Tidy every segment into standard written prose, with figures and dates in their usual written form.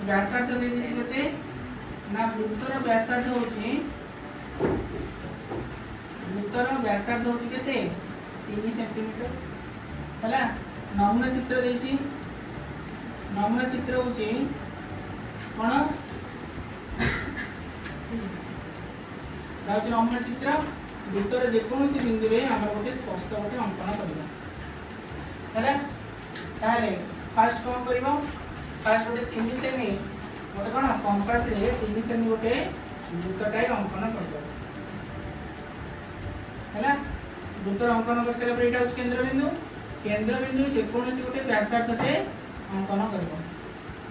व्यासार्ध दे दिछि केते ना वृत्तर व्यासार्ध होछि वृत्तर व्यासार्ध होछि केते 3 सेंटीमीटर हला नमूना चित्र देछि नमूना चित्र होछि कोन दाउछि नमूना चित्र वृत्तर जेकोसी बिंदु रे हम गोटे स्पर्श गोटे अंकन करबा हला ताले फास्ट कोन करबो फास्ट गोटे 3 सेमी गोटे कोन कंपास रे 3 सेमी गोटे वृत्तटाय अंकन करबो हला वृत्तर अंकन कर सारा पर एटा केंद्र बिंदु जेकोसी गोटे व्यासार्थटे अंकन करबो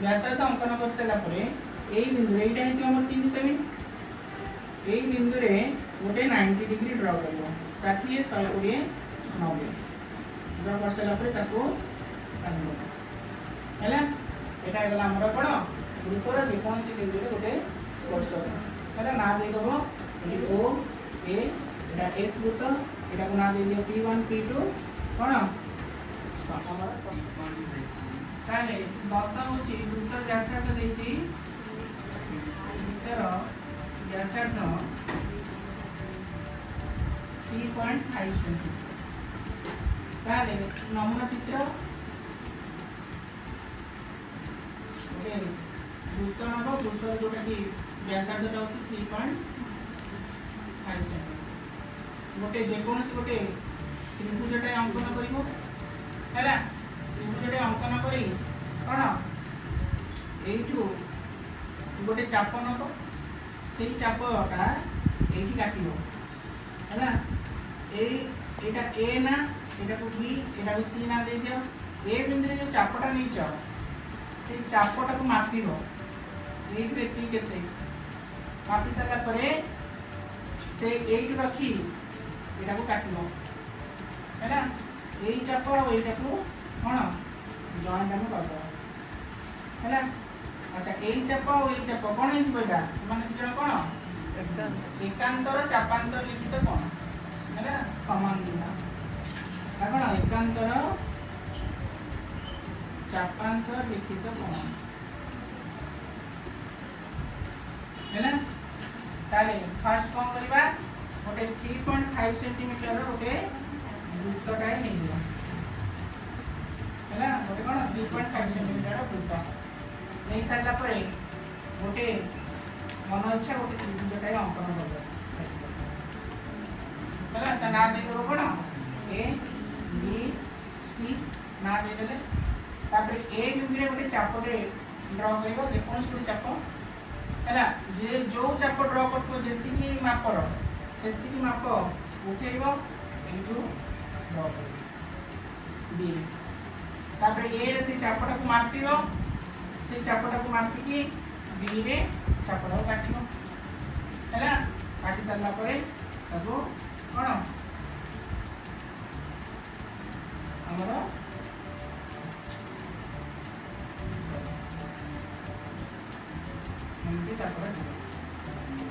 व्यासार्थ अंकन कर सारा पर एई बिंदु रे एटा हेतु हमर 3 सेमी एई बिंदु रे गोटे 90 डिग्री ड्रॉ करबो 60 120 90 ड्रॉ कर सारा पर ताको काटबो हैला एटा गला हमर कोन वृत्तर जेकोसी बिंदु रे गोटे स्पर्श हैला ना दे दबो एटी ओ ए एटा एस वृत्त एटा को ना दे दियो P1 P2 कोन हमर ताले दत्ता होची वृत्तर व्यासार्ध देची वृत्तर व्यासार्ध 3.5 सेमी ताले नमूना चित्र ओके वृत्त नबो वृत्तर जोटा कि व्यासार्धटा होची 3.5 सेमी गोटे जेकोसी गोटे त्रिभुजटा अंकन करिवो हैला त्रिभुजटा अंकन करी कोन एइठू गोटे चाप नबो सेही चापटा एठी काटिबो हैला एटा ए ना एटा को बी एटा को सी ना दे दियो ए बिंदु रे जो चापटा नीचो से चापटा को मापिबो एठू एती केते मापी सारा परे से एठू रखी एटा को काटिबो हैला एई चाप और एटा को कोन जॉइंट हम करबो हैला अच्छा एई चाप और एई चाप कोन हिस बेटा माने जण कोन एकांतर चापांतर लिखित कोन हैला समान दिना कोन एकांतर चापांतर लिखित कोन हैला ताले फास्ट कोन करबा गोटे 3.5 सेंटीमीटर गोटे वृत्तटाय नै दियो हैला गोटे कोन 3.5 सेंटीमीटर वृत्त नै सारला परे गोटे मन इच्छा गोटे त्रिभुजटाय अंकन करबो हैला ता ना दे दो कोन ए बी सी ना दे देले तापर ए बिंदु रे गोटे चापटे ड्रॉ करबो जे कोन गोटे चाप हैला जे जो चाप ड्रॉ करतो जेति की मापर सेति की माप उठेइबो इनटू ड्रॉ करबो बी तापर ए रे से चापटा को मापिबो से चापटा को मापी की बी रे चापटा को काटिबो हैला काटी सारला परे ताको कोन हमरो हमके चापटा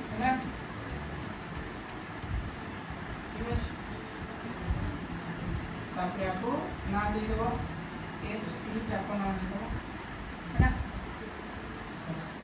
हैला तापर आपको ना दे देबो एस पी चाप ना दे देबो